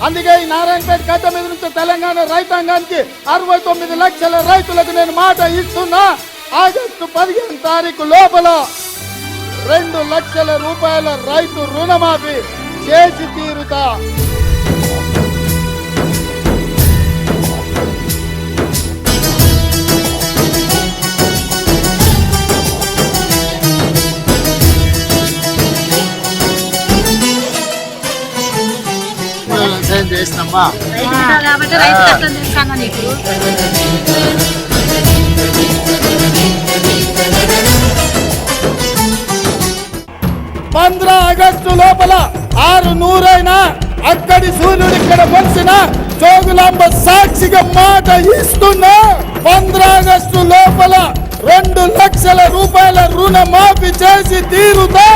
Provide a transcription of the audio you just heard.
అందుకే ఈ నారాయణపేట గడ్డ మీద నుంచి తెలంగాణ రైతాంగానికి 69 లక్షల రైతులకు నేను మాట ఇస్తున్నా. ఆగస్టు 15 తారీఖు లోపల 2 లక్షల రూపాయల రైతు రుణమాఫీ చేసి తీరుతా. చేసినమ్మా కాబట్టి రైతు కష్టం చేస్తాను నీకు. 15 ఆగస్టు లోపల 600 అయినా అక్కడి సూర్యుడు ఇక్కడ పొలిసిన జోగులాంబ సాక్షిగా మాట ఇస్తున్నా. 15 ఆగస్టు లోపల 2 లక్షల రూపాయల రుణమాఫీ చేసి తీరుతా.